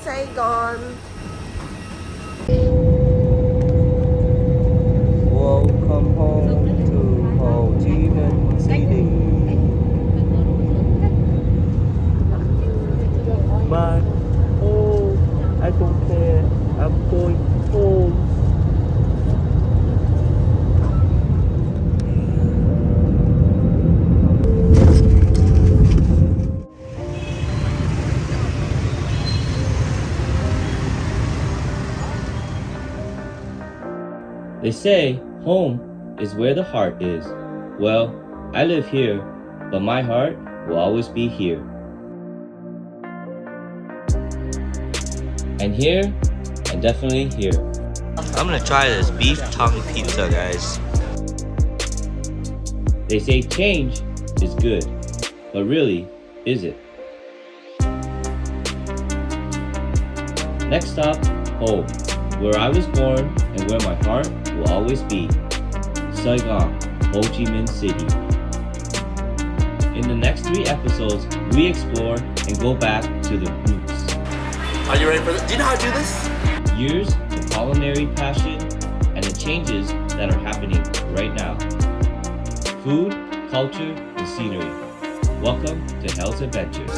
Saigon. Welcome home to Ho Chi Minh City. My home. I don't care. I'm going home. They say home is where the heart is. Well, I live here, but my heart will always be here. And here, and definitely here. I'm gonna try this beef tongue pizza, guys. They say change is good, but really, is it? Next stop, home, where I was born and where my heart will always be. Saigon, Ho Chi Minh City. In the next 3 episodes, we explore and go back to the roots. Are you ready for this? Do you know how to do this? Years of culinary passion and the changes that are happening right now. Food, culture, and scenery. Welcome to Hell's Adventures.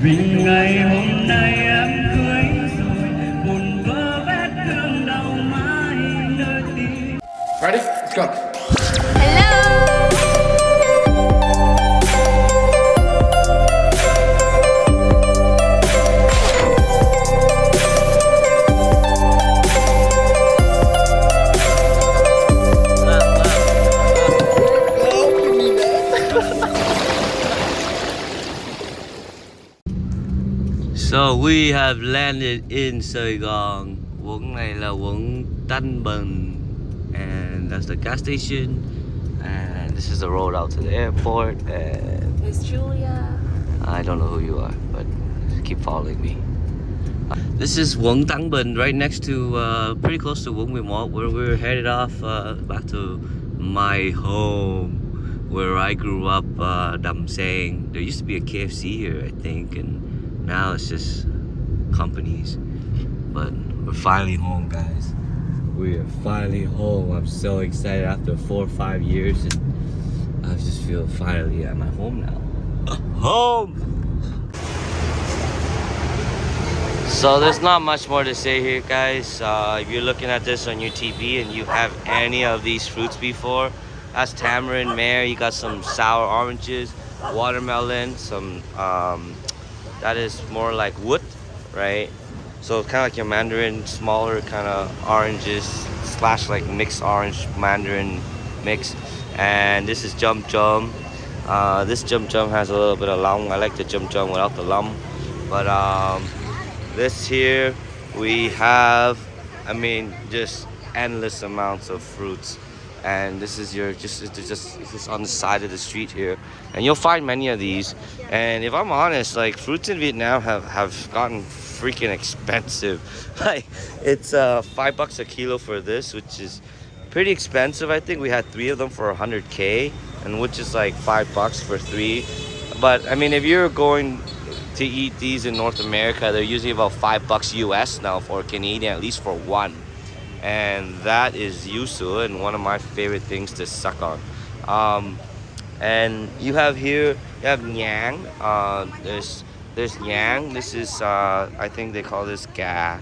Vì ngày hôm nay em cưới rồi, buồn vỡ vết thương đau mãi nơi tim. Ready? Let's go. So we have landed in Saigon. Quận này là quận Banh, and that's the gas station. And this is the road out to the airport. And It's Julia. I don't know who you are, but keep following me. This is quận Banh, right next to, pretty close to quận 11, where we're headed off back to my home, where I grew up. Dam Sang. There used to be a KFC here, I think, and now it's just companies. But we're finally home, guys. We are finally home. I'm so excited after 4 or 5 years, and I just feel finally at my home now. Home! So there's not much more to say here, guys. If you're looking at this on your TV and you have any of these fruits before, that's tamarind, mare. You got some sour oranges, watermelon, some that is more like wood, right? So it's kind of like your mandarin, smaller kind of oranges slash like mixed orange mandarin mix. And this is jum jum. This jum jum has a little bit of lum. I like the jum jum without the lum. But this here we have, I mean, just endless amounts of fruits. And this is your just on the side of the street here, and you'll find many of these. And if I'm honest, like, fruits in Vietnam have gotten freaking expensive. Like, it's $5 a kilo for this, which is pretty expensive. I think we had 3 of them for 100K, and which is like $5 for 3. But I mean, if you're going to eat these in North America, they're usually about $5 US now for Canadian, at least for one. And that is yuzu, and one of my favorite things to suck on. And you have here, you have nhang. There's nhang. This is I think they call this gà.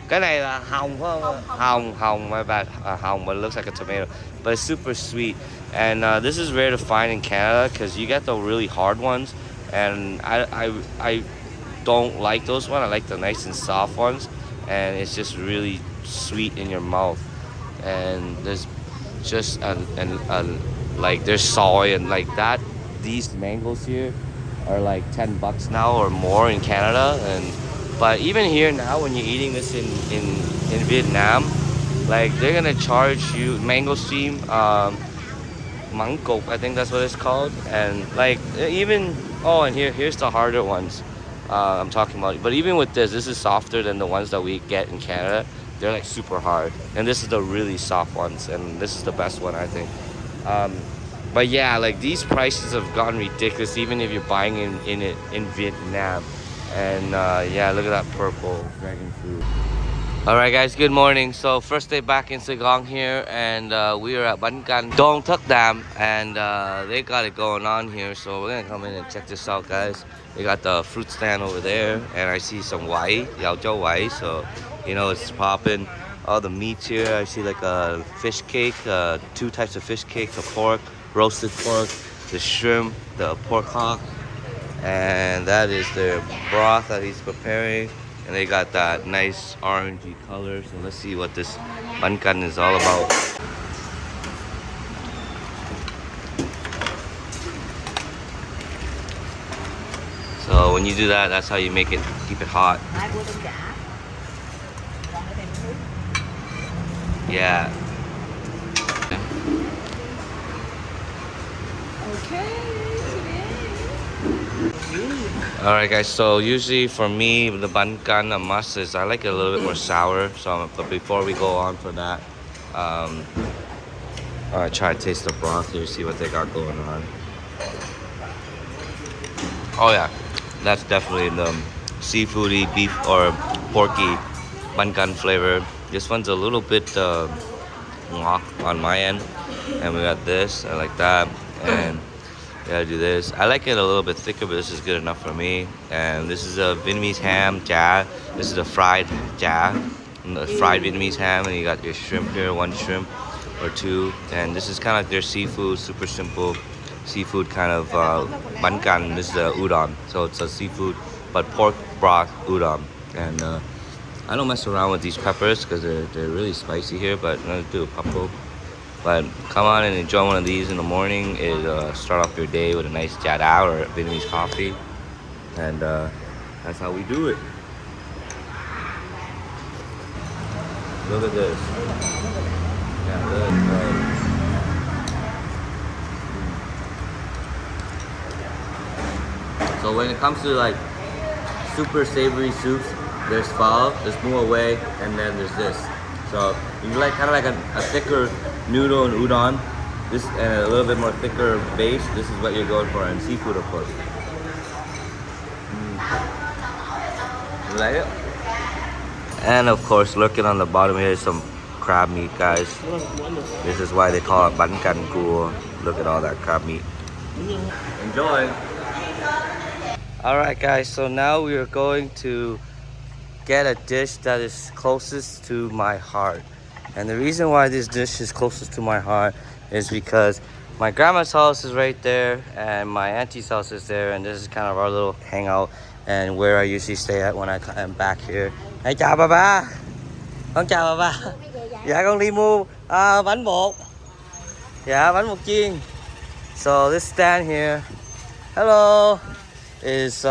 Cái này là hồng phải không? Hồng, my bad. Hồng, but it looks like a tomato. But it's super sweet. And this is rare to find in Canada because you get the really hard ones. And I don't like those ones. I like the nice and soft ones. And it's just really sweet in your mouth. And there's just like there's soy and like that. These mangoes here are like $10 now or more in Canada. But even here now, when you're eating this in Vietnam, like, they're gonna charge you mango steam, mangkok, I think that's what it's called. And like, even, oh, and here's the harder ones I'm talking about. But even with this is softer than the ones that we get in Canada. they're like super hard. And this is the really soft ones, and this is the best one, I think. But yeah, like these prices have gotten ridiculous, even if you're buying in Vietnam. And yeah, look at that purple dragon fruit. All right, guys. Good morning. So first day back in Saigon here, and we are at Banh Dong Thuc Dam, and they got it going on here. So we're gonna come in and check this out, guys. They got the fruit stand over there, and I see some white, yao zhou white. So you know it's popping. All the meats here. I see like a fish cake, two types of fish cake: the pork, roasted pork, the shrimp, the pork hock, and that is their broth that he's preparing. And they got that nice orangey color. So let's see what this Banh is all about. So when you do that, that's how you make it, keep it hot. Yeah. Alright guys, so usually for me, the Banh a must is I like it a little bit more sour. So, but before we go on for that, I try to taste the broth here, see what they got going on. Oh yeah, that's definitely the seafoody beef or porky Banh flavor. This one's a little bit ngọt on my end, and we got this. I like that, and gotta do this. I like it a little bit thicker, but this is good enough for me. And this is a Vietnamese ham chả. This is a fried chả, the fried Vietnamese ham, and you got your shrimp here, one shrimp or two. And this is kind of like their seafood, super simple seafood kind of Banh can. This is a udon, so it's a seafood but pork broth udon. And I don't mess around with these peppers because they're really spicy here, but I'm gonna do a couple. But come on and enjoy one of these in the morning. Start off your day with a nice chả đào or Vietnamese coffee, and that's how we do it. Look at this. Yeah, look. So when it comes to like super savory soups, there's pho, there's mu away, and then there's this. So you like kind of like a thicker noodle and udon, this and a little bit more thicker base. This is what you're going for, and seafood, of course. You like it? And of course, lurking on the bottom here is some crab meat, guys. This is why they call it Banh Can Cua. Look at all that crab meat. Enjoy. All right, guys. So now we are going to get a dish that is closest to my heart. And the reason why this dish is closest to my heart is because my grandma's house is right there and my auntie's house is there, and this is kind of our little hangout and where I usually stay at when I am back here. Hey, chào bà ba. Con chào bà ba. Dạ con đi mua bánh bột. Dạ bánh bột chiên. So this stand here, hello, is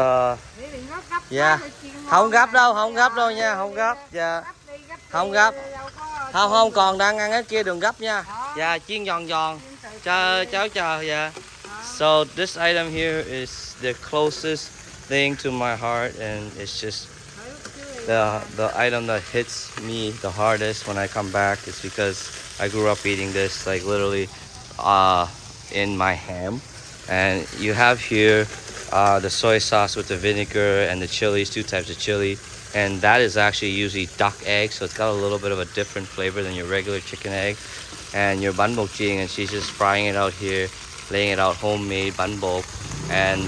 yeah. Không gấp đâu nha, không gấp. Dạ. Không gấp. Không còn đang ăn cái kia đừng gấp nha. Dạ chiên giòn giòn. Cháu chờ dạ. So this item here is the closest thing to my heart, and it's just the item that hits me the hardest when I come back. It's because I grew up eating this like literally in my ham. And you have here the soy sauce with the vinegar and the chilies, two types of chili, and that is actually usually duck egg, so it's got a little bit of a different flavor than your regular chicken egg. And your banh bo chiên, and she's just frying it out here, laying it out homemade banh bo, and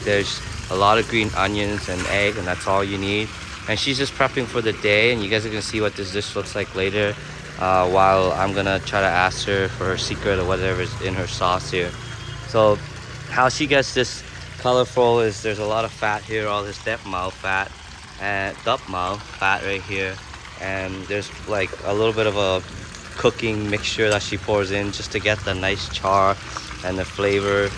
there's a lot of green onions and egg, and that's all you need. And she's just prepping for the day, and you guys are gonna see what this dish looks like later, while I'm gonna try to ask her for her secret or whatever is in her sauce here. So how she gets this colorful is there's a lot of fat here, all this dep mao fat and dup mao fat right here, and there's like a little bit of a cooking mixture that she pours in just to get the nice char and the flavor.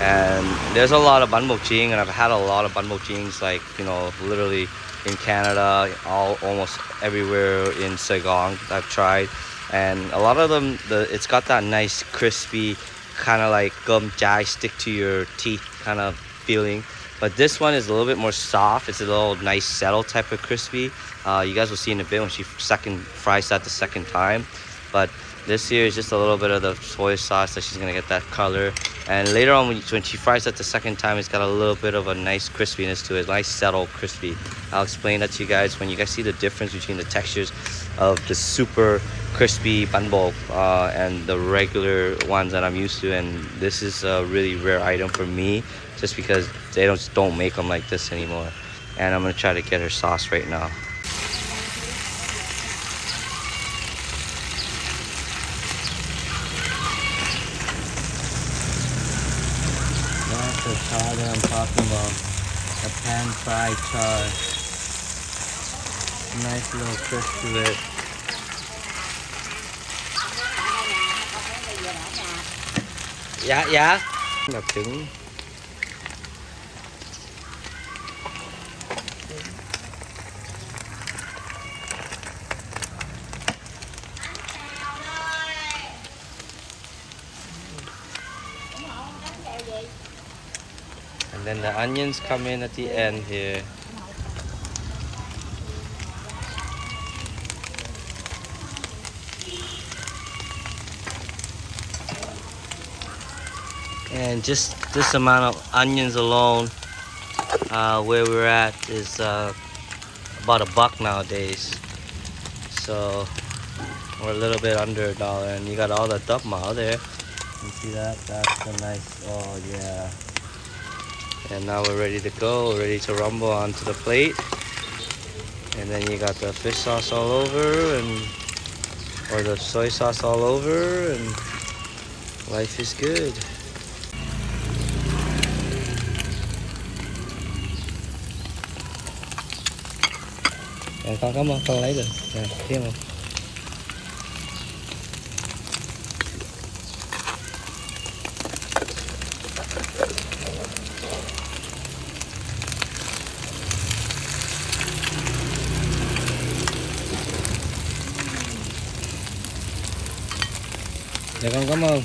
And there's a lot of banh bo chiên, and I've had a lot of banh bo chiens, like, you know, literally in Canada, almost everywhere in Saigon I've tried, and a lot of them, it's got that nice crispy kind of like gum chai stick to your teeth kind of feeling, But this one is a little bit more soft. It's a little nice settle type of crispy. You guys will see in a bit when she fries that the second time. But this here is just a little bit of the soy sauce that she's gonna get that color. And later on when she fries that the second time, it's got a little bit of a nice crispiness to it, nice settle crispy. I'll explain that to you guys when you guys see the difference between the textures of the super crispy banh and the regular ones that I'm used to. And this is a really rare item for me, just because they don't make them like this anymore. And I'm gonna try to get her sauce right now. That's the char that I'm talking about. The pan-fried char. Nice little crisp to it. Dạ. Là trứng. And then the onions come in at the end here. And just this amount of onions alone, where we're at is about $1 nowadays. So we're a little bit under $1, and you got all the duck mao there. You see that? That's a nice. Oh yeah. And now we're ready to go, ready to rumble onto the plate. And then you got the fish sauce all over, or the soy sauce all over, and life is good. Con cảm ơn, con lấy được. Nè, thêm không? Dạ con cảm ơn.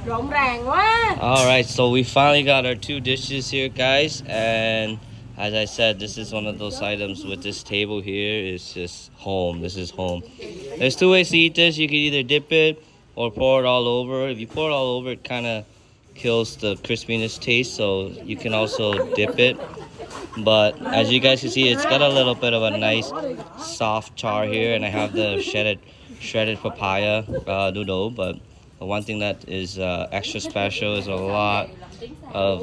Rộn ràng quá. Alright, so we finally got our 2 dishes here, guys, and as I said, this is one of those items with this table here. It's just home. This is home. There's 2 ways to eat this. You can either dip it or pour it all over. If you pour it all over, it kind of kills the crispiness taste, so you can also dip it. But as you guys can see, it's got a little bit of a nice soft char here, and I have the shredded papaya noodle. But the one thing that is extra special is a lot of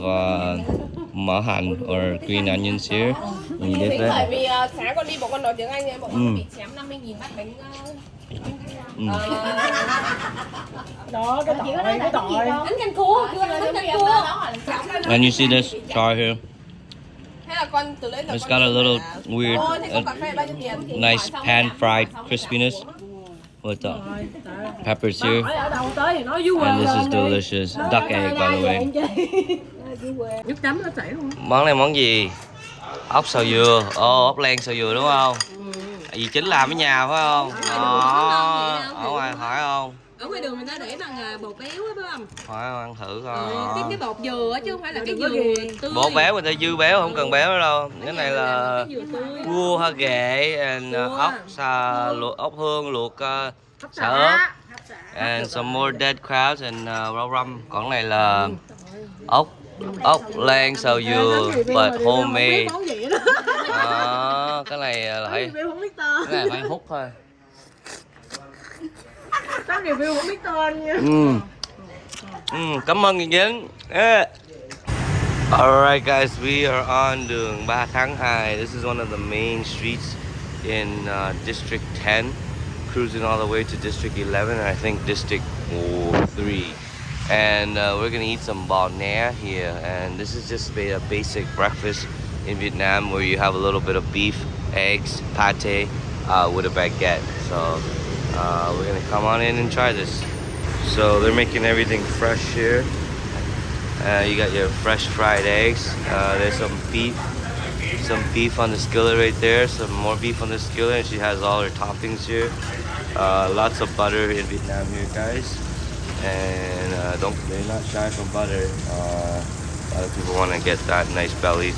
motherland or green onions here. When you dip it. Sáng con đi bộ con nói tiếng Anh em, bọn con bị chém 50.000 bát bánh. Đó, cái tỏi. Bánh canh cua, bánh canh cua. And you see this char here? It's got a little weird, nice pan-fried crispiness with the peppers here. And this is delicious. Duck egg, by the way. Món này món gì? Ốc xào dừa. Ồ, ốc len xào dừa đúng không? Dì Chính làm ở nhà phải không? Ở ngoài phải không? Ở ngoài đường người ta để bằng bột béo á, phải không? Phải ăn thử coi. Cái bột dừa á chứ không phải là cái dừa tươi. Bột béo người ta dư béo, không cần béo nữa đâu. Cái này là cua ha ghẹ, and ốc hương luộc xả ớt, and some more dead crabs and rau răm. Còn này là ốc len xào dừa but homemade. Cái này là phải hút thôi. Tao review không biết tên nha. Cảm ơn Nguyễn Dính. Alright guys, we are on đường 3 tháng 2. This is one of the main streets in District 10, cruising all the way to District 11 and I think District 3. And we're gonna eat some bò nè here, and this is just a basic breakfast in Vietnam where you have a little bit of beef, eggs, pate with a baguette. So we're gonna come on in and try this. So they're making everything fresh here. You got your fresh fried eggs. There's some beef on the skillet right there. Some more beef on the skillet, and she has all her toppings here. Lots of butter in Vietnam here, guys. And they're not shy from butter. A lot of people want to get that nice belly.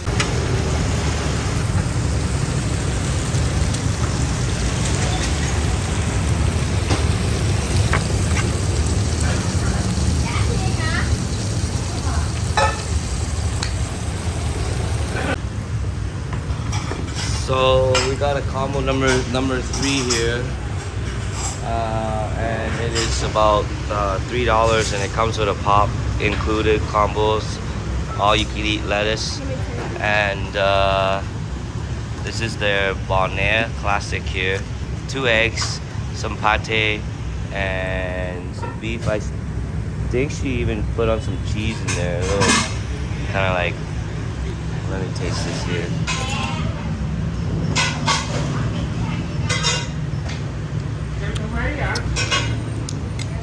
So we got a combo number 3 here, and it is about $3, and it comes with a pop included combos, all you can eat lettuce, and this is their Banh classic here. 2 eggs, some pate, and some beef. I think she even put on some cheese in there. Kind of like, let me taste this here.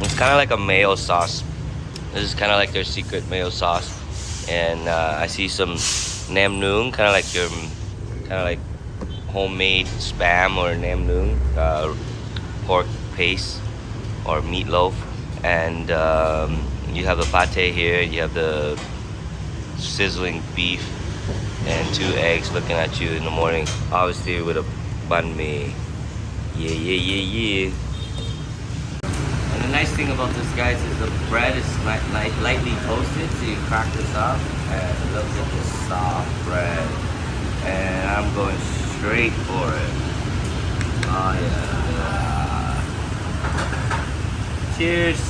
It's kind of like a mayo sauce. This is kind of like their secret mayo sauce, and I see some nam noon, kind of like homemade spam or nam noon, pork paste or meatloaf, and you have the pate here. You have the sizzling beef and 2 eggs looking at you in the morning, obviously with a banh mi. Yeah. And the nice thing about this, guys, is the bread is lightly toasted, so you crack this up and look at this soft bread. And I'm going straight for it. Oh yeah. Cheers.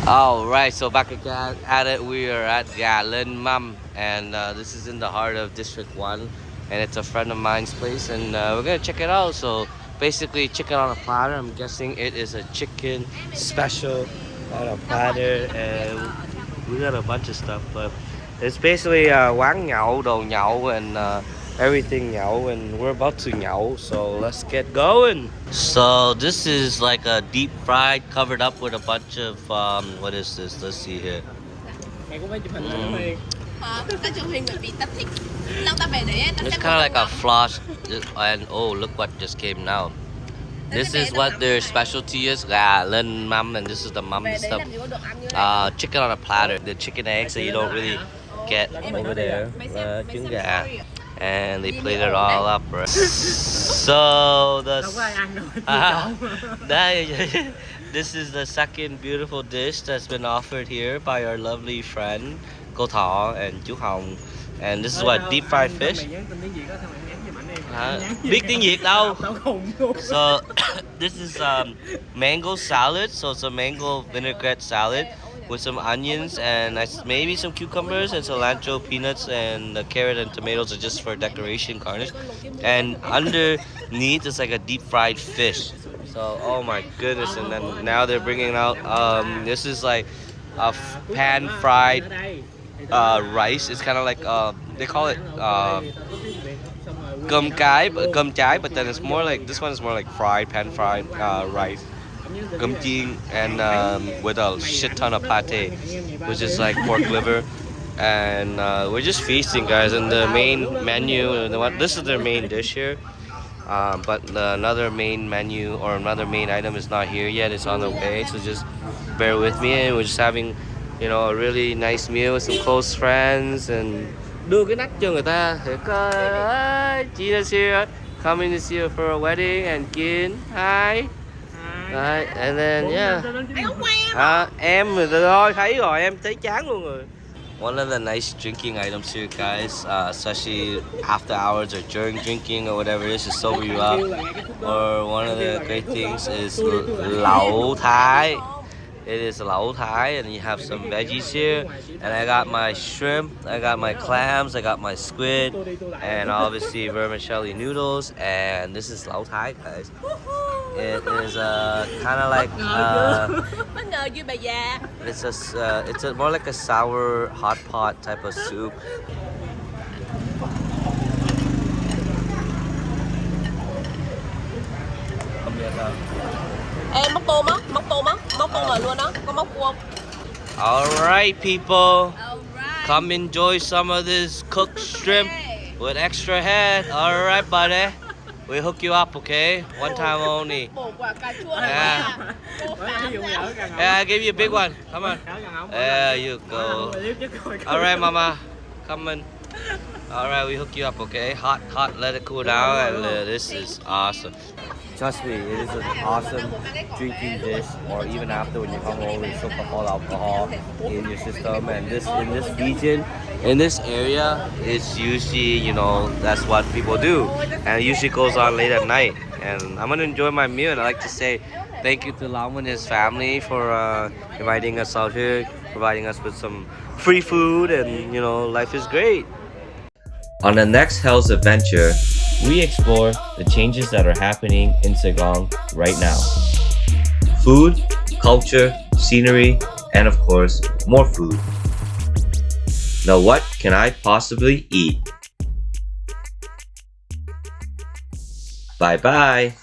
Alright, so back again at it. We are at Gà Lên Mâm, and this is in the heart of District 1, and it's a friend of mine's place, and we're gonna check it out. So basically, chicken on a platter. I'm guessing it is a chicken special on a platter, and we got a bunch of stuff, but it's basically quán nhậu, đồ nhậu, and everything nhậu, and we're about to nhậu, so let's get going. So this is like a deep fried, covered up with a bunch of what is this? Let's see here. It's kind of like a floss, and oh, look what just came now. This is what their specialty is, Gà Lên Mâm, and this is the mum stuff. Chicken on a platter, the chicken eggs that you don't really get over there. Trứng gà. And they played it all up, right? So this is the second beautiful dish that's been offered here by our lovely friend Cô Thọ and Chú Hồng. And this is what, deep fried fish? Biết tiếng Việt đâu. So this is mango salad. So it's a mango vinaigrette salad with some onions and maybe some cucumbers and cilantro, peanuts, and the carrot and tomatoes are just for decoration, garnish. And underneath is like a deep fried fish. So oh my goodness! And then now they're bringing out this is like a pan fried rice. It's kind of like they call it cơm cháy, but then it's more like, this one is more like pan fried rice. Cơm chiên, and with a shit ton of pate, which is like pork liver, and we're just feasting, guys. And the main menu, this is their main dish here, but another main menu or another main item is not here yet. It's on the way, so just bear with me. And we're just having, you know, a really nice meal with some close friends, and đưa cái nách cho người ta. Gina's here, coming to see her for a wedding, and Kin, hi. Right, and then yeah, em rồi thôi, thấy rồi, em thấy chán luôn rồi. One of the nice drinking items here, guys, especially after hours or during drinking or whatever it is to sober you up, or one of the great things is lẩu Thái. It is lẩu Thái, and you have some veggies here, and I got my shrimp, I got my clams, I got my squid, and obviously vermicelli noodles, and this is lẩu Thái, guys. It is kind of like it's more like a sour hot pot type of soup. Em móc tôm á, móc tôm rồi luôn á, có móc cua không? Alright, people. Come enjoy some of this cooked shrimp with extra head. Alright, buddy. We hook you up, okay? One time only. Yeah. Yeah, I give you a big one. Come on. There you go. Alright, mama. Come on. Alright, we hook you up, okay? Hot, let it cool down. And this is awesome. Trust me, it is an awesome drinking dish, or even after when you come home, you soak up all alcohol in your system. And this in this region, in this area, it's usually, you know, that's what people do, and it usually goes on late at night. And I'm gonna enjoy my meal, and I like to say thank you to Lam and his family for inviting us out here, providing us with some free food, and you know, life is great. On the next Hell's Adventure, we explore the changes that are happening in Saigon right now. Food, culture, scenery, and of course, more food. Now what can I possibly eat? Bye bye!